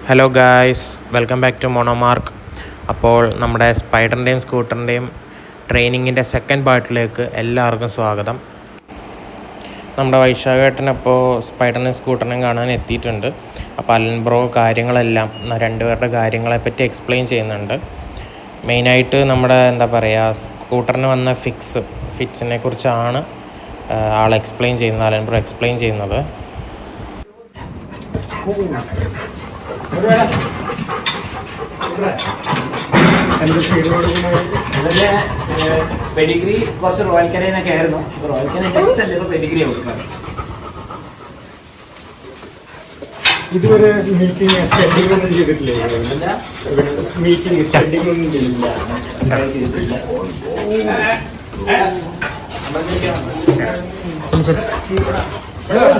Hello guys, welcome back to Monomark. അപ്പോൾ നമ്മുടെ സ്പൈഡറിൻ്റെയും സ്കൂട്ടറിൻ്റെയും ട്രെയിനിങ്ങിൻ്റെ second പാർട്ടിലേക്ക് എല്ലാവർക്കും സ്വാഗതം. നമ്മുടെ വൈശാഖേട്ടനപ്പോൾ സ്പൈഡറിനെയും സ്കൂട്ടറിനെയും കാണാൻ എത്തിയിട്ടുണ്ട്. അപ്പോൾ അലൻ ബ്രോ കാര്യങ്ങളെല്ലാം രണ്ടുപേരുടെ കാര്യങ്ങളെപ്പറ്റി എക്സ്പ്ലെയിൻ ചെയ്യുന്നുണ്ട്. മെയിനായിട്ട് നമ്മുടെ സ്കൂട്ടറിന് വന്ന ഫിക്സിനെ കുറിച്ചാണ് ആൾ എക്സ്പ്ലെയിൻ ചെയ്യുന്നത്, അലൻ ബ്രോ എക്സ്പ്ലെയിൻ ചെയ്യുന്നത്. പെഡിഗ്രി കുറച്ച് റോയൽ കനേനൊക്കെ ആയിരുന്നു. റോയൽ കനേൻ ടെസ്റ്റ് പെഡിഗ്രി കൊടുക്കാറ്. ഇതുവരെ മീറ്റിംഗ് സ്റ്റഡിംഗ് ഒന്നും ചെയ്തിട്ടില്ലേ? മീറ്റിംഗ് സ്റ്റഡിംഗ് ഒന്നും ചെയ്തില്ല.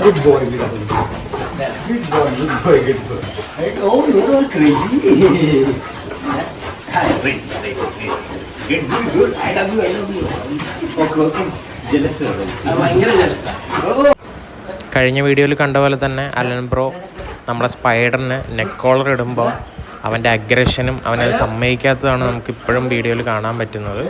Good boy, good boy. Oh, you are crazy. Good. I love you. Okay. Jealous. ഭയങ്കര jealous. കഴിഞ്ഞ വീഡിയോയിൽ കണ്ട പോലെ തന്നെ അലൻ ബ്രോ നമ്മുടെ സ്പൈഡറിന് നെക്ക് കോളർ ഇടുമ്പോൾ അവൻ്റെ അഗ്രഷനും അവനത് സമ്മതിക്കാത്തതാണ് നമുക്കിപ്പോഴും വീഡിയോയിൽ കാണാൻ പറ്റുന്നത്.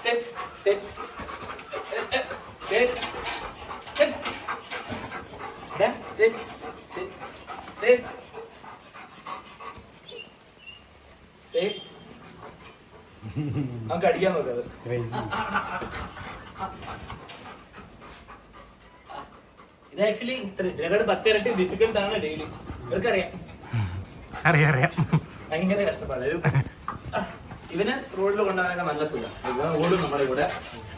Sit. Sit. നമുക്ക് അടിക്കാൻ നോക്കാം. ഇത് ആക്ച്വലി ഇതിനെക്കാട് 10 ഇരട്ടി ഡിഫിക്കൽട്ട് ആണ് ഡെയിലി. ഇവർക്കറിയാം, അറിയാം ഭയങ്കര കഷ്ടപ്പാട്. ഇവനെ റോഡിൽ കൊണ്ടുപോകാനൊക്കെ നല്ല സുഖം. ഇവൻ ഓടും നമ്മുടെ കൂടെ.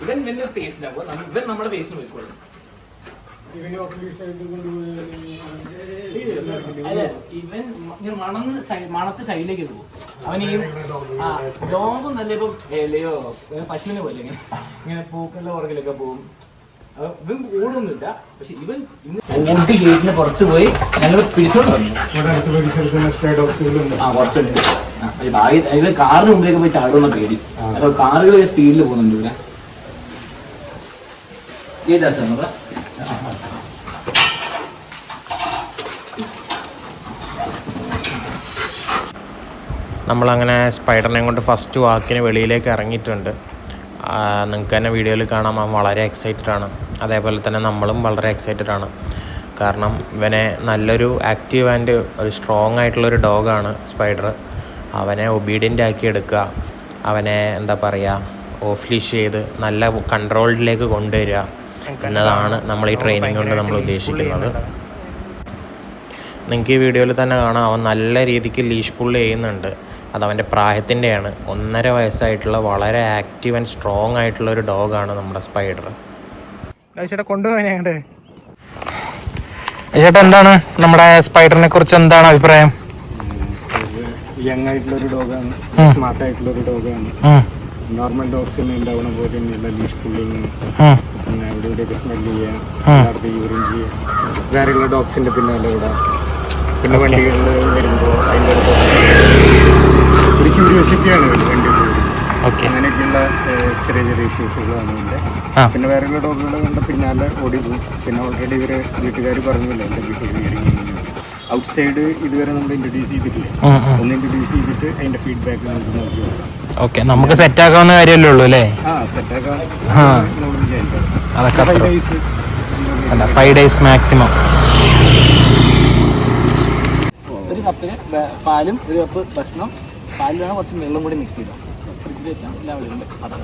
ഇവൻ വലിയ ഫേസിനാകും, ഇവൻ നമ്മുടെ ഫേസിന് പോയിക്കോളും. അല്ല, ഇവൻ മണത്ത് സൈഡിലേക്ക് പോകും. അവൻ ഈ ലോകം നല്ല ഇപ്പം ലയോ പശുവിനെ പോലെ ഇങ്ങനെ പൂക്കളുടെ പുറകിലൊക്കെ പോകും. ഇവൻ ഓടൊന്നുമില്ല. പക്ഷെ ഇവൻ ഓടി ഗേറ്റിന് പുറത്ത് പോയി ഞങ്ങൾ പിടിച്ചോണ്ട് വന്നു. ഇവൻ കാറിന് മുമ്പിലേക്ക് പോയി ചാടുന്ന പേടി. അപ്പൊ കാറുകൾ സ്പീഡിൽ പോകുന്നുണ്ട് ഇവിടെ. ഏതാ സാർ നമ്മളങ്ങനെ സ്പൈഡറിനെ കൊണ്ട് ഫസ്റ്റ് വാക്കിന് വെളിയിലേക്ക് ഇറങ്ങിയിട്ടുണ്ട്. നിങ്ങൾക്ക് തന്നെ വീഡിയോയിൽ കാണാം, അവൻ വളരെ എക്സൈറ്റഡ് ആണ്. അതേപോലെ തന്നെ നമ്മളും വളരെ എക്സൈറ്റഡ് ആണ്. കാരണം ഇവനെ നല്ലൊരു ആക്റ്റീവ് ആൻഡ് ഒരു സ്ട്രോങ് ആയിട്ടുള്ളൊരു ഡോഗാണ് സ്പൈഡർ. അവനെ ഒബീഡിയൻ്റ് ആക്കി എടുക്കുക, അവനെ ഓഫ് ലീഷ് ചെയ്ത് നല്ല കൺട്രോളിലേക്ക് കൊണ്ടുവരിക എന്നതാണ് നമ്മൾ ഈ ട്രെയിനിങ് കൊണ്ട് നമ്മൾ ഉദ്ദേശിക്കുന്നത്. നിങ്ങൾക്ക് ഈ വീഡിയോയിൽ തന്നെ കാണാം, അവൻ നല്ല രീതിക്ക് ലീഷ് പുള്ള് ചെയ്യുന്നുണ്ട്. അതവൻ്റെ പ്രായത്തിൻ്റെയാണ്. 1.5 വയസ്സായിട്ടുള്ള വളരെ ആക്റ്റീവ് ആൻഡ് സ്ട്രോങ് ആയിട്ടുള്ള ഒരു ഡോഗാണ് നമ്മുടെ സ്പൈഡർ. ചേട്ടാ കൊണ്ടുപോകാൻ ഞങ്ങളുടെ ചേട്ടാ, എന്താണ് നമ്മുടെ സ്പൈഡറിനെ കുറിച്ച് എന്താണ് അഭിപ്രായം? യങ് ആയിട്ടുള്ളൊരു ഡോഗാണ്, സ്മാർട്ട് ആയിട്ടുള്ളൊരു ഡോഗാണ്. നോർമൽ ഡോഗ്സിന് ഉണ്ടാവുന്ന പോലെ തന്നെയുള്ള ലീഷ് പുള്ളിങ്, പിന്നെ അവിടെ ഇവിടെയൊക്കെ സ്മെല്ല് ചെയ്യാൻ, അടുത്ത് യൂറിൻ ചെയ്യാൻ, വേറെയുള്ള ഡോഗ്സിൻ്റെ പിന്നാലെ ഇവിടെ. പിന്നെ വണ്ടികളിൽ വരുമ്പോൾ അതിൻ്റെ ഒരു ക്യൂരിയോസിറ്റിയാണ് വണ്ടി. അങ്ങനെയൊക്കെയുള്ള ചെറിയ ഇഷ്യൂസുകളാണ് ഇതിൻ്റെ. പിന്നെ വേറെയുള്ള ഡോഗുകളെ കണ്ട പിന്നാലെ ഓടി പോകും. പിന്നെ ഓൾറെഡി ഇവർ വീട്ടുകാർ പറഞ്ഞില്ല എൻ്റെ ബിഹേവിയറിങ്. ഔട്ട് സൈഡ് ഇതുവരെ നമ്മൾ ഇൻട്രൊഡ്യൂസ് ചെയ്തിട്ടില്ല. ഒന്ന് ഇൻട്രൊഡ്യൂസ് ചെയ്തിട്ട് അതിൻ്റെ ഫീഡ്ബാക്ക് നമുക്ക് നോക്കി നോക്കാം. ഓക്കെ, നമുക്ക് സെറ്റ് ആക്കാവുന്ന കാര്യമല്ലേ ഉള്ളൂ അല്ലേ? സെറ്റ് ആക്കാൻ നമ്മൾ വിചാരിക്കാം. 5 days മാക്സിമം. ഒരു കപ്പിന് പാലും ഒരു കപ്പ് ഭക്ഷണം, പാലിലാണ് കുറച്ച് വെള്ളം കൂടി മിക്സ് ചെയ്തോ. ഫ്രിഡ്ജിൽ വെച്ചാൽ എല്ലാവരും ഉണ്ട്. അതാണ്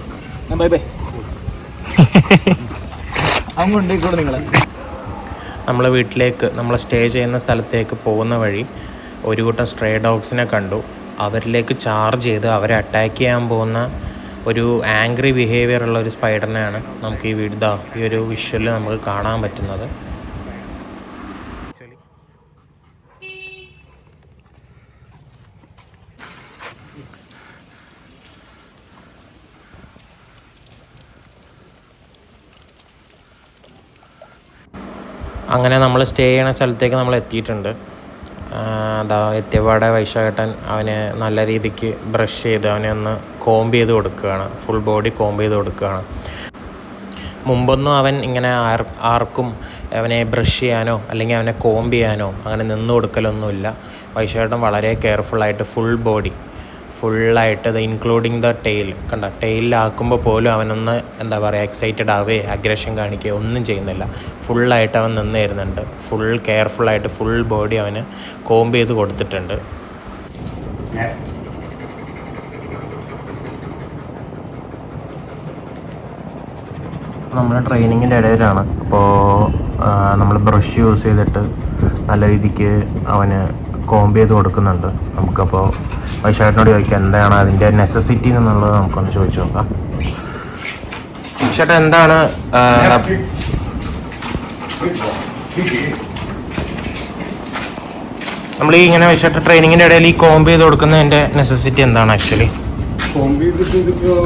ബൈ. അവൻ കൊണ്ടുപോയിക്കോളൂ നിങ്ങളെ. നമ്മളെ വീട്ടിലേക്ക്, നമ്മൾ സ്റ്റേ ചെയ്യുന്ന സ്ഥലത്തേക്ക് പോകുന്ന വഴി ഒരു കൂട്ടം സ്ട്രേ ഡോഗ്സിനെ കണ്ടു. അവരിലേക്ക് ചാർജ് ചെയ്ത് അവരെ അറ്റാക്ക് ചെയ്യാൻ പോകുന്ന ഒരു ആംഗ്രി ബിഹേവിയർ ഉള്ള ഒരു സ്പൈഡറിനെയാണ് നമുക്ക് ഈ ഒരു വിഷ്വലിൽ നമുക്ക് കാണാൻ പറ്റുന്നത്. അങ്ങനെ നമ്മൾ സ്റ്റേ ചെയ്യണ സ്ഥലത്തേക്ക് നമ്മൾ എത്തിയിട്ടുണ്ട്. എത്തിയപാടെ വൈശാഖേട്ടൻ അവനെ നല്ല രീതിക്ക് ബ്രഷ് ചെയ്ത് അവനെ ഒന്ന് കോംബ് ചെയ്ത് കൊടുക്കുകയാണ്, ഫുൾ ബോഡി കോംബ് ചെയ്ത് കൊടുക്കുകയാണ്. മുമ്പൊന്നും അവൻ ഇങ്ങനെ ആർക്കും അവനെ ബ്രഷ് ചെയ്യാനോ അല്ലെങ്കിൽ അവനെ കോംബ് ചെയ്യാനോ അങ്ങനെ നിന്ന് കൊടുക്കലൊന്നുമില്ല. വൈശാഖേട്ടൻ വളരെ കെയർഫുള്ളായിട്ട് ഫുൾ ബോഡി ഫുള്ളായിട്ട് അത് ഇൻക്ലൂഡിങ് ദ ടെയിൽ കണ്ട, ടെയിലാക്കുമ്പോൾ പോലും അവനൊന്ന് എന്താ പറയുക എക്സൈറ്റഡ് ആവേ അഗ്രഷൻ കാണിക്കുകയോ ഒന്നും ചെയ്യുന്നില്ല. ഫുള്ളായിട്ട് അവൻ നിന്ന് തരുന്നുണ്ട്. ഫുൾ കെയർഫുള്ളായിട്ട് ഫുൾ ബോഡി അവന് കോംബ് ചെയ്ത് കൊടുത്തിട്ടുണ്ട്. നമ്മൾ ട്രെയിനിങ്ങിൻ്റെ ഇടയിലാണ്. അപ്പോൾ നമ്മൾ ബ്രഷ് യൂസ് ചെയ്തിട്ട് നല്ല രീതിക്ക് അവന് കോംബ് ചെയ്ത് കൊടുക്കുന്നുണ്ട്. നമുക്കപ്പോൾ വൈശാഖേട്ടനോട് ചോദിക്കാം എന്താണ് അതിൻ്റെ നെസസിറ്റി എന്നുള്ളത് നമുക്കൊന്ന് ചോദിച്ചു നോക്കാം. വൈശാഖേട്ടൻ എന്താണ് നമ്മൾ ഈ ഇങ്ങനെ വൈശാഖേട്ടൻ ട്രെയിനിങ്ങിൻ്റെ ഇടയിൽ ഈ കോംബ് ചെയ്ത് കൊടുക്കുന്നതിൻ്റെ നെസസിറ്റി എന്താണ് ആക്ച്വലി? കോംബ് ചെയ്തിട്ട് ഇതിപ്പോൾ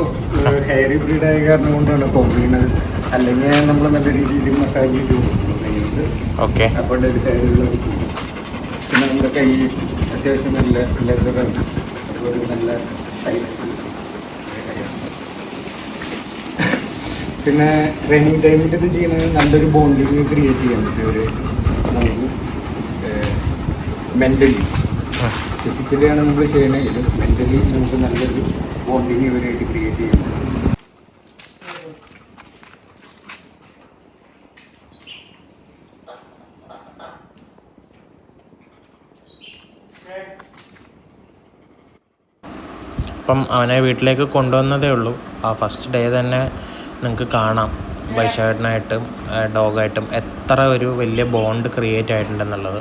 ഹെയർ ബ്രീഡ് ആയ കാരണം കൊണ്ടാണ് കോംബ് ചെയ്യുന്നത്. അല്ലെങ്കിൽ നമ്മൾ നല്ല രീതിയിൽ മസാജ് ചെയ്ത് കൊടുക്കുന്നത്. ഓക്കെ. അപ്പോൾ പിന്നെ നമ്മുടെ കൈ അത്യാവശ്യം നല്ല ലെതറാണ്, അതുപോലെ നല്ല പിന്നെ ട്രെയിനിങ് ടൈമിൽ ഇത് ചെയ്യുന്നത് നല്ലൊരു ബോണ്ടിങ് ക്രിയേറ്റ് ചെയ്യാൻ പറ്റും. ഒരു നമുക്ക് മെൻ്റലി ഫിസിക്കലിയാണ് നമ്മൾ ചെയ്യണമെങ്കിൽ മെൻ്റലി നമുക്ക് നല്ലൊരു ബോണ്ടിങ് ഇവരായിട്ട് ക്രിയേറ്റ് ചെയ്യാൻ പറ്റും. അപ്പം അവനെ വീട്ടിലേക്ക് കൊണ്ടുവന്നതേ ഉള്ളൂ. ആ ഫസ്റ്റ് ഡേ തന്നെ നിങ്ങൾക്ക് കാണാം വൈശാഖേട്ടനായിട്ടും ഡോഗായിട്ടും എത്ര ഒരു വലിയ ബോണ്ട് ക്രിയേറ്റ് ആയിട്ടുണ്ടെന്നുള്ളത്.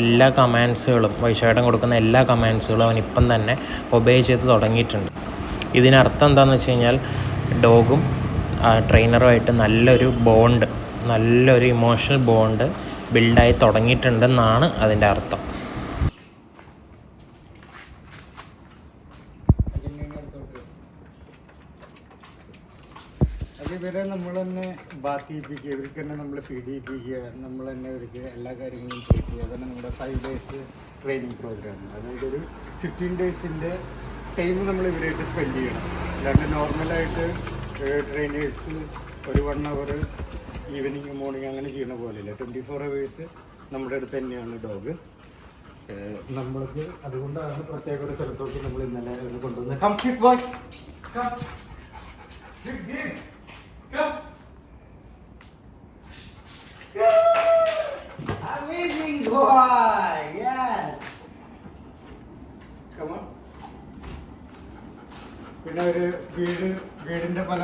എല്ലാ കമാൻഡ്സുകളും വൈശാഖേട്ടൻ കൊടുക്കുന്ന എല്ലാ കമാൻഡ്സുകളും അവനിപ്പം തന്നെ ഒബേ ചെയ്ത് തുടങ്ങിയിട്ടുണ്ട്. ഇതിനർത്ഥം എന്താണെന്ന് വെച്ച് കഴിഞ്ഞാൽ ഡോഗും ട്രെയിനറുമായിട്ട് നല്ലൊരു ബോണ്ട്, നല്ലൊരു ഇമോഷണൽ ബോണ്ട് ബിൽഡായി തുടങ്ങിയിട്ടുണ്ടെന്നാണ് അതിൻ്റെ അർത്ഥം. ഇവരെ നമ്മൾ തന്നെ ബാത്ത് ചെയ്യിപ്പിക്കുക, ഇവർക്ക് തന്നെ നമ്മൾ ഫീഡ് ചെയ്യിപ്പിക്കുക, നമ്മൾ തന്നെ ഇവർക്ക് എല്ലാ കാര്യങ്ങളും ചെയ്യുക. അതാണ് നമ്മുടെ 5 days ട്രെയിനിങ് പ്രോഗ്രാം. അതായത് ഒരു 15 days ടൈം നമ്മൾ ഇവരായിട്ട് സ്പെൻഡ് ചെയ്യണം. അല്ലാണ്ട് നോർമലായിട്ട് ട്രെയിനേഴ്സ് ഒരു 1 hour ഈവനിങ് മോർണിംഗ് അങ്ങനെ ചെയ്യുന്ന പോലെയല്ല. 24 hours നമ്മുടെ അടുത്ത് തന്നെയാണ് ഡോഗ്. നമ്മൾക്ക് അതുകൊണ്ടാണ് പ്രത്യേക ഒരു സ്ഥലത്തോട്ട് നമ്മൾ ഇന്നലെ കൊണ്ടുവന്നത്. Amazing boy! Yeah. Come on. പിന്നെ ഒരു വീടിൻ്റെ പല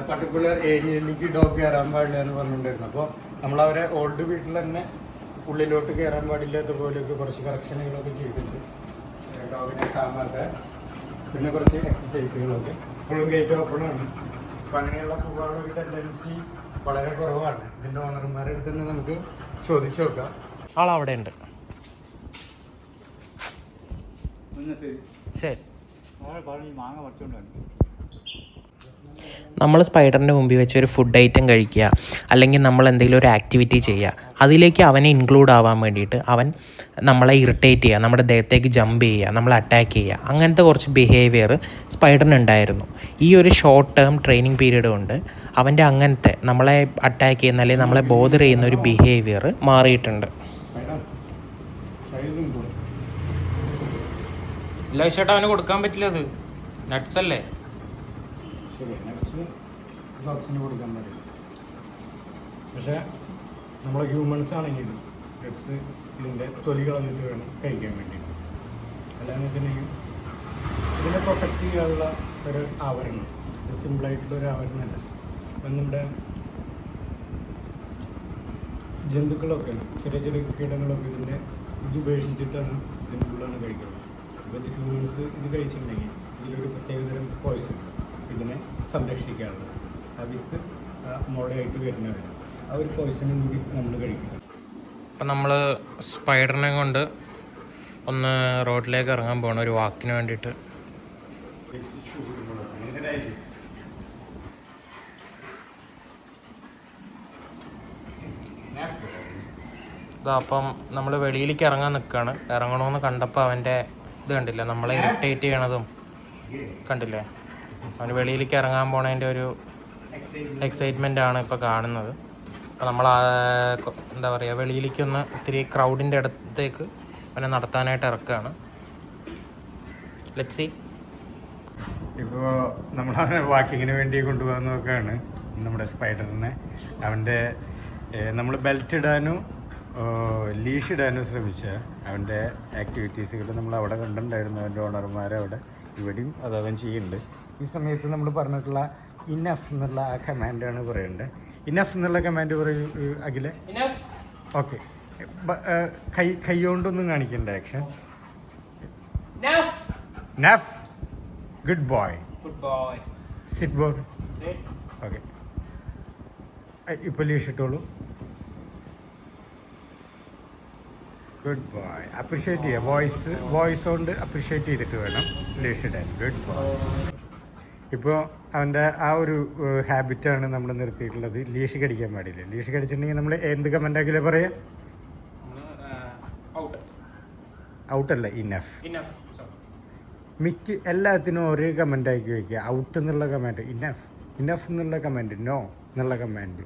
പർട്ടിക്കുലർ ഏരിയയിലേക്ക് ഡോഗ് കയറാൻ പാടില്ല എന്ന് പറഞ്ഞിട്ടുണ്ടായിരുന്നു. അപ്പോൾ നമ്മളവരെ ഓൾഡ് വീട്ടിൽ തന്നെ ഉള്ളിലോട്ട് കയറാൻ പാടില്ലാത്ത പോലെയൊക്കെ കുറച്ച് കറക്ഷനുകളൊക്കെ ചെയ്തിട്ടുണ്ട് ഡോഗിനെ കാമാക്കാൻ. പിന്നെ കുറച്ച് എക്സസൈസുകളൊക്കെ ഇപ്പോഴും ഗേറ്റ് ഓപ്പണാണ്. അപ്പം അങ്ങനെയുള്ള പോകാനുള്ള ഒരു ടെൻഡൻസി വളരെ കുറവാണ്. ഇതിൻ്റെ ഓണർമാരുടെ അടുത്ത് തന്നെ നമുക്ക് ചോദിച്ചു നോക്കാം. ആളവിടെ ഉണ്ട്. ശരി. നമ്മൾ സ്പൈഡറിൻ്റെ മുമ്പിൽ വെച്ച് ഒരു ഫുഡ് ഐറ്റം കഴിക്കുക അല്ലെങ്കിൽ നമ്മൾ എന്തെങ്കിലും ഒരു ആക്ടിവിറ്റി ചെയ്യുക, അതിലേക്ക് അവനെ ഇൻക്ലൂഡ് ആവാൻ വേണ്ടിയിട്ട് അവൻ നമ്മളെ ഇറിറ്റേറ്റ് ചെയ്യുക, നമ്മുടെ ദേഹത്തേക്ക് ജമ്പ് ചെയ്യുക, നമ്മളെ അറ്റാക്ക് ചെയ്യുക, അങ്ങനത്തെ കുറച്ച് ബിഹേവിയർ സ്പൈഡറിനുണ്ടായിരുന്നു. ഈ ഒരു ഷോർട്ട് ടേം ട്രെയിനിങ് പീരീഡ് കൊണ്ട് അവൻ്റെ അങ്ങനത്തെ നമ്മളെ അറ്റാക്ക് ചെയ്യുന്ന അല്ലെങ്കിൽ നമ്മളെ ബോദർ ചെയ്യുന്ന ഒരു ബിഹേവിയർ മാറിയിട്ടുണ്ട്. ഇല്ല ചേട്ടാ, അവന് കൊടുക്കാൻ പറ്റില്ല, അത് നട്ട്സ് അല്ലേ. ശരി, നട്ട്സ് ഡോഗ്സിന് കൊടുക്കാൻ പറ്റില്ല. പക്ഷേ നമ്മൾ ഹ്യൂമൻസ് ആണെങ്കിലും നട്ട്സ് ഇതിൻ്റെ തൊലി കളഞ്ഞിട്ട് വേണം കഴിക്കാൻ വേണ്ടി. അല്ലാന്ന് വെച്ചിട്ടുണ്ടെങ്കിൽ ഇതിനെ പ്രൊട്ടക്റ്റ് ചെയ്യാനുള്ള ഒരു ആവരണം, സിമ്പിളായിട്ടുള്ളൊരു ആവരണമല്ല. അപ്പം നമ്മുടെ ജന്തുക്കളൊക്കെ ചെറിയ കീടങ്ങളൊക്കെ ഇത് ഉപേക്ഷിച്ചിട്ടാണ് ഇതിൻ്റെ ഉള്ളാണ് കഴിക്കുന്നത്. അപ്പോൾ ഇത് ഹ്യൂമൻസ് ഇത് കഴിച്ചിട്ടുണ്ടെങ്കിൽ ഇതിലൊരു പ്രത്യേകതരം പോയിസൺ ഇതിനെ സംരക്ഷിക്കാനുള്ളത്. ആ വിത്ത് മുളയായിട്ട് വരുന്നവർ ആ ഒരു പോയിസണും കൂടി നമ്മൾ കഴിക്കും. അപ്പം നമ്മൾ സ്പൈഡറിനെ കൊണ്ട് ഒന്ന് റോഡിലേക്ക് ഇറങ്ങാൻ പോകണം ഒരു വാക്കിന് വേണ്ടിയിട്ട്. അപ്പം നമ്മൾ വെളിയിലേക്ക് ഇറങ്ങാൻ നിൽക്കുകയാണ്. ഇറങ്ങണമെന്ന് കണ്ടപ്പോൾ അവൻ്റെ ഇത് കണ്ടില്ല, നമ്മളെ ഇറിറ്റേറ്റ് ചെയ്യണതും കണ്ടില്ലേ. അവന് വെളിയിലേക്ക് ഇറങ്ങാൻ പോണതിൻ്റെ ഒരു എക്സൈറ്റ്മെൻ്റ് ആണ് ഇപ്പോൾ കാണുന്നത്. അപ്പോൾ നമ്മൾ എന്താ പറയുക, വെളിയിലേക്കൊന്ന് ഇത്തിരി ക്രൗഡിൻ്റെ അടുത്തേക്ക് അവനെ നടത്താനായിട്ട് ഇറക്കുകയാണ്. Let's see. ഇപ്പോൾ നമ്മൾ വാക്കിങ്ങിന് വേണ്ടി കൊണ്ടുപോകാൻ നോക്കുകയാണ് നമ്മുടെ സ്പൈഡറിനെ. അവൻ്റെ നമ്മൾ ബെൽറ്റ് ഇടാനും ലീഷ് ഇടാനും ശ്രമിച്ച അവൻ്റെ ആക്ടിവിറ്റീസുകൾ നമ്മൾ അവിടെ കണ്ടിട്ടുണ്ടായിരുന്നു. അവൻ്റെ ഓണർമാരെ അവിടെ ഇവിടെയും അത് അവൻ ചെയ്യുന്നുണ്ട്. ഈ സമയത്ത് നമ്മൾ പറഞ്ഞിട്ടുള്ള ഇനഫ് എന്നുള്ള ആ കമാൻഡാണ് പറയേണ്ടത്. ഇനഫ് എന്നുള്ള കമാൻഡ് പറയൂ അഖിലെ. ഓക്കെ, കൈ കൊണ്ടൊന്നും കാണിക്കണ്ട action. Enough, good boy. Sit boy. Okay, ഇപ്പോൾ ലീഷ് ഇട്ടോളൂ. Good boy. അപ്രിഷ്യേറ്റ് ചെയ്യുക, വോയിസ് കൊണ്ട് അപ്രിഷ്യേറ്റ് ചെയ്തിട്ട് വേണം ലീഷ് ഇടാൻ. Good boy. ഇപ്പോൾ അവൻ്റെ ആ ഒരു ഹാബിറ്റാണ് നമ്മൾ നിർത്തിയിട്ടുള്ളത്. ലീഷ് കടിക്കാൻ പാടില്ല. ലീഷ് കടിച്ചിട്ടുണ്ടെങ്കിൽ നമ്മൾ എന്ത് കമൻ്റാക്കില്ലേ പറയാം? ഔട്ടല്ല, ഇനഫ്. മിക്ക എല്ലാത്തിനും ഒരേ കമൻ്റ് ആക്കി വയ്ക്കുക. ഔട്ട് എന്നുള്ള കമാൻഡ്, ഇനഫ് എന്നുള്ള കമാൻഡ്, നോ എന്നുള്ള കമാൻഡ്.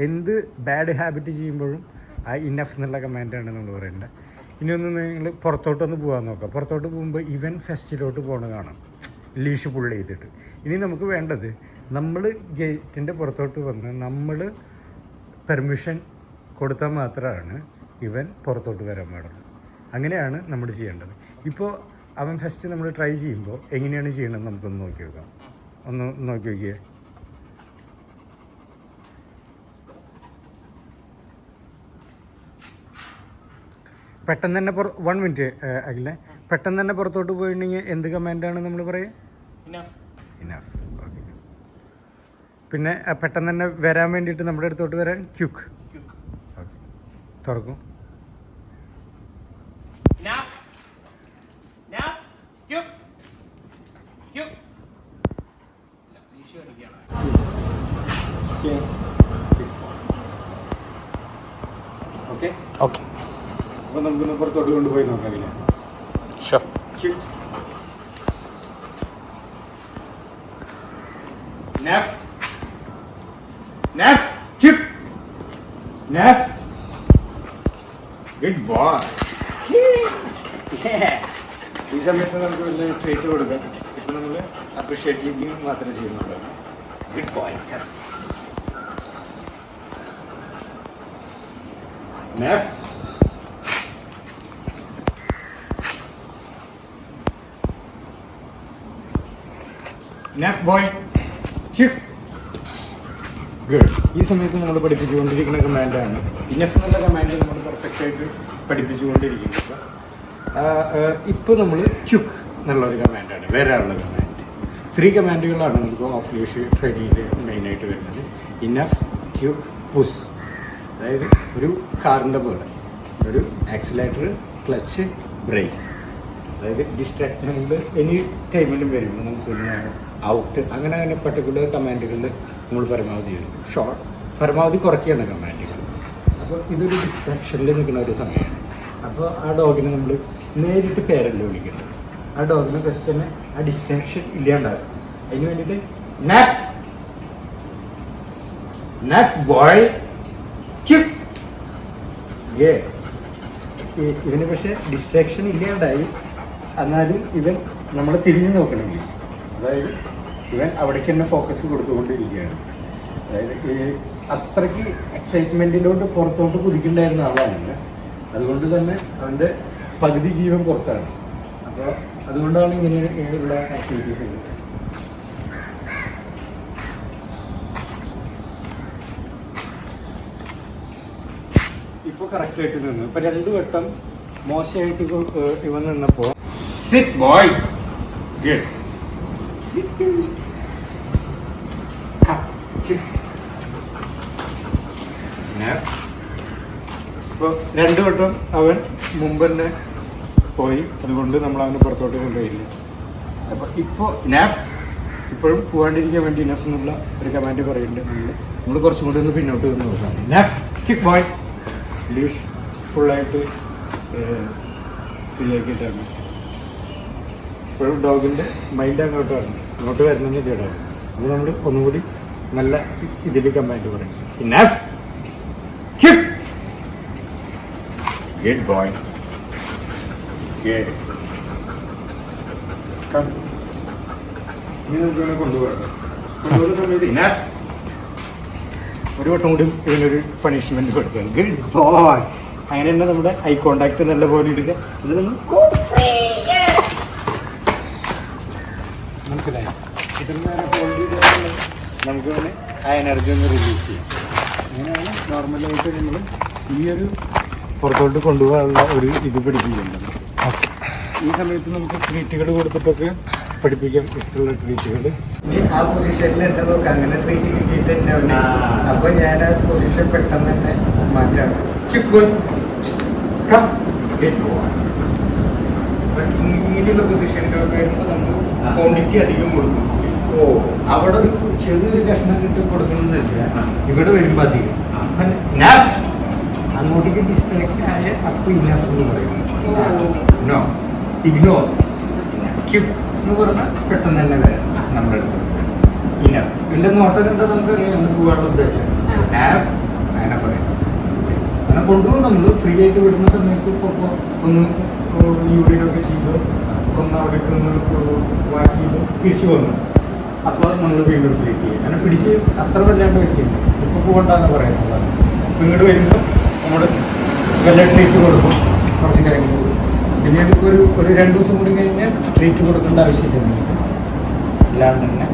എന്ത് ബാഡ് ഹാബിറ്റ് ചെയ്യുമ്പോഴും ആ ഇനഫ് എന്നുള്ള കമാൻഡാണ് നമ്മൾ പറയേണ്ടത്. ഇനിയൊന്ന് നിങ്ങൾ പുറത്തോട്ടൊന്ന് പോകാൻ നോക്കാം. പുറത്തോട്ട് പോകുമ്പോൾ ഇവൻ ഫെസ്റ്റിലോട്ട് പോകണ കാണാം, ലീഷ് പുൾ ചെയ്തിട്ട്. ഇനി നമുക്ക് വേണ്ടത്, നമ്മൾ ഗേറ്റിൻ്റെ പുറത്തോട്ട് വന്ന് നമ്മൾ പെർമിഷൻ കൊടുത്താൽ മാത്രമാണ് ഇവൻ പുറത്തോട്ട് വരാൻ പാടുള്ളൂ. അങ്ങനെയാണ് നമ്മൾ ചെയ്യേണ്ടത്. ഇപ്പോൾ അവൻ ഫസ്റ്റ് നമ്മൾ ട്രൈ ചെയ്യുമ്പോൾ എങ്ങനെയാണ് ചെയ്യണമെന്ന് നമുക്കൊന്ന് നോക്കി നോക്കാം. ഒന്ന് നോക്കി നോക്കിയേ. പെട്ടെന്ന് തന്നെ 1 മിനിറ്റ് അഖിലെ. പെട്ടെന്ന് തന്നെ പുറത്തോട്ട് പോയിട്ടുണ്ടെങ്കിൽ എന്ത് കമാൻഡാണ് നമ്മൾ പറയുക? ഇനഫ്. ഓക്കെ. പിന്നെ പെട്ടെന്ന് തന്നെ വരാൻ വേണ്ടിയിട്ട് നമ്മുടെ അടുത്തോട്ട് വരാൻ ക്യുക്ക്. ഓക്കെ, തുറക്കും. ഓക്കെ ഓക്കെ, അപ്പോൾ നമുക്കൊന്ന് പുറത്തോട്ട് കൊണ്ടുപോയി നോക്കാമില്ല. ഷുവർ. Good boy. ഈ സമയത്ത് നമുക്ക് വലിയ ട്രീറ്റ് കൊടുക്കാം. ഇപ്പം നമ്മൾ അപ്രിഷ്യേറ്റ് മാത്രമേ ചെയ്യുന്നുള്ളൂ. Good boy. Enough. Enough boy. Good. ഈ സമയത്ത് നമ്മൾ പഠിപ്പിച്ചുകൊണ്ടിരിക്കുന്ന കമാൻഡാണ് ഇനഫ് എന്നുള്ള കമാൻഡ്. നമ്മൾ പെർഫെക്റ്റ് ആയിട്ട് പഠിപ്പിച്ചുകൊണ്ടിരിക്കുന്നത്. ഇപ്പോൾ നമ്മൾ ക്യുക്ക് എന്നുള്ളൊരു കമാൻഡാണ്, വരാനുള്ള കമാൻഡ്. 3 കമാൻഡുകളാണ് നമുക്ക് ഓഫ് ലീഷ് ട്രെയിനിങ്ങിൽ മെയിനായിട്ട് വരുന്നത്. Enough, quick, push. അതായത് ഒരു കാറിൻ്റെ പോലെ ഒരു ആക്സിലേറ്റർ, ക്ലച്ച്, ബ്രേക്ക്. അതായത് ഡിസ്ട്രാക്ഷനുകൾ എനി ടൈമിലും വരുമ്പോൾ നമുക്ക് ഔട്ട് അങ്ങനെ പർട്ടിക്കുലർ കമാൻഡുകളിൽ നമ്മൾ പരമാവധി ചെയ്യും. ഷോർട്ട് പരമാവധി കുറയ്ക്കുകയാണ് കമാൻഡുകൾ. അപ്പോൾ ഇതൊരു ഡിസ്ട്രാക്ഷനിൽ നിൽക്കുന്ന ഒരു സമയമാണ്. അപ്പോൾ ആ ഡോഗിനെ നമ്മൾ നേരിട്ട് പേരല്ല വിളിക്കുന്നത്. ആ ഡോഗിനെ ഫസ്റ്റ് തന്നെ ആ ഡിസ്ട്രാക്ഷൻ ഇല്ലാണ്ടാകും. അതിന് വേണ്ടിയിട്ട് നഫ്, നഫ് ബോയ്, ക്യുക്ക്. ഇവന് പക്ഷേ ഡിസ്ട്രാക്ഷൻ ഇല്ലാണ്ടായി. എന്നാലും ഇവൻ നമ്മളെ തിരിഞ്ഞു നോക്കണമെങ്കിൽ, അതായത് ഇവൻ അവിടേക്ക് തന്നെ ഫോക്കസ് കൊടുത്തുകൊണ്ടിരിക്കുകയാണ്. അതായത് അത്രയ്ക്ക് എക്സൈറ്റ്മെൻറ്റിലോട്ട് പുറത്തോട്ട് കുതിക്കുന്നുണ്ടായിരുന്ന ആളാണ്. അതുകൊണ്ട് തന്നെ അവൻ്റെ പകുതി ജീവൻ പുറത്താണ്. അപ്പോൾ അതുകൊണ്ടാണ് ഇങ്ങനെയുള്ള ആക്ടിവിറ്റീസ്. ഇപ്പോൾ കറക്റ്റായിട്ട് നിന്നു. ഇപ്പോൾ 2 വട്ടം മോശമായിട്ട് ഇവൻ നിന്നപ്പോൾ സിറ്റ് ബോയ്. ഗുഡ്. ഇപ്പോൾ 2 വട്ടം അവൻ മുമ്പ് തന്നെ പോയി, അതുകൊണ്ട് നമ്മൾ അവനെ പുറത്തോട്ട് കൊണ്ടുപോയില്ല. അപ്പോൾ ഇപ്പോൾ നാഫ് ഇപ്പോഴും പോകാണ്ടിരിക്കാൻ വേണ്ടി നഫ് എന്നുള്ള ഒരു കമാൻഡ് പറയുന്നുണ്ട്. നമ്മൾ കുറച്ചും കൂടി ഒന്ന് പിന്നോട്ട് വന്ന് നോക്കാം. നഫ് കിക്ക് ബോയ് ലീഷ് ഫുള്ളായിട്ട് ഫ്രീ ആക്കിയിട്ടാണ്. ഇപ്പോഴും ഡോഗിൻ്റെ മൈൻഡ് അങ്ങോട്ടാണ്, ഇങ്ങോട്ട് വരുന്നെങ്കിൽ കേടാണ്. അത് നമ്മൾ ഒന്നുകൂടി നല്ല ഇതിൽ കമാൻഡ് പറയും. നഫ് കിക്ക് ഗുഡ് ബോയ് ഇനി നമുക്ക് ഇവനെ കൊണ്ടുപോകണം. കൊണ്ടുപോകുന്ന സമയത്ത് ഇനാഫ് ഒരു വട്ടം കൂടി ഇതിനൊരു പണിഷ്മെന്റ് കൊടുക്കുക. Good boy. അങ്ങനെ തന്നെ നമ്മുടെ ഐ കോണ്ടാക്ട് നല്ല പോലെ ഇടുക. ഇത് നമ്മൾ മനസ്സിലായി. നമുക്ക് തന്നെ ആ എനർജി ഒന്ന് റിലീസ് ചെയ്യാം. അങ്ങനെയാണ് നോർമലായിട്ട് നമ്മൾ ഈ ഒരു പുറത്തോട്ട് കൊണ്ടുപോകാനുള്ള ഒരു ഇത് പഠിപ്പിക്കുന്നുണ്ട്. ഈ സമയത്ത് നമുക്ക് ട്രീറ്റുകൾ കൊടുത്തിട്ടൊക്കെ പഠിപ്പിക്കാം, ഇഷ്ടമുള്ള ട്രീറ്റുകൾ. ഇനി ആ പൊസിഷനിൽ എന്നെ നോക്കാം, അങ്ങനെ ട്രീറ്റ് കിട്ടിയിട്ട് തന്നെ അവന്. അപ്പോൾ ഞാൻ ആ പൊസിഷൻ പെട്ടെന്ന് തന്നെ മാറ്റാണ്. ഇങ്ങനെയുള്ള പൊസിഷനിലൊക്കെ വരുമ്പോൾ നമ്മൾ ക്വാണ്ടിറ്റി അധികം കൊടുക്കും. അവിടെ ഒരു ചെറിയൊരു കഷ്ണം കിട്ടി കൊടുക്കണമെന്ന് വെച്ചാൽ ഇവിടെ വരുമ്പോൾ അധികം അങ്ങോട്ടേക്ക് ഡിസ്കണക്ട് ആയ അപ്പോൾ ഇനഫ് എന്ന് പറയുന്നത്. നോ ഇഗ്നോർ സ്കിപ്പ് എന്ന് പറഞ്ഞാൽ പെട്ടെന്ന് തന്നെ വരാം നമ്മുടെ അടുത്ത്. ഇനഫ് ഇതിൻ്റെ നോട്ടം എന്താ നമുക്കറിയാം എന്ന് പോകാനുള്ള ഉദ്ദേശം. ഹാഫ് അങ്ങനെ പറയാം. അങ്ങനെ കൊണ്ടുപോകും. നമ്മൾ ഫ്രീ ആയിട്ട് വിടുന്ന സമയത്ത് ഇപ്പോൾ ഒന്ന് യൂറിനൊക്കെ ചെയ്ത് ഒന്ന് അവിടേക്ക് ഒന്ന് വാക്കിയിട്ട് തിരിച്ചു വന്നു. അപ്പോൾ നമ്മൾ വീണ്ടും ട്രീറ്റ് ചെയ്യും. അങ്ങനെ പിടിച്ച് അത്ര വല്ലാണ്ട് വയ്ക്കില്ല. ഇപ്പോൾ പോകണ്ടെന്ന് പറയുന്നത്. ഇങ്ങോട്ട് വരുമ്പോൾ നമ്മൾ വല്ല ട്രീറ്റ് കൊടുക്കും, കുറച്ച് കാര്യങ്ങൾ കൊടുക്കും. പിന്നീട് ഇപ്പോൾ ഒരു 2 ദിവസം കൂടി കഴിഞ്ഞാൽ ട്രീറ്റ് കൊടുക്കേണ്ട ആവശ്യമില്ല. അല്ലാണ്ട് തന്നെ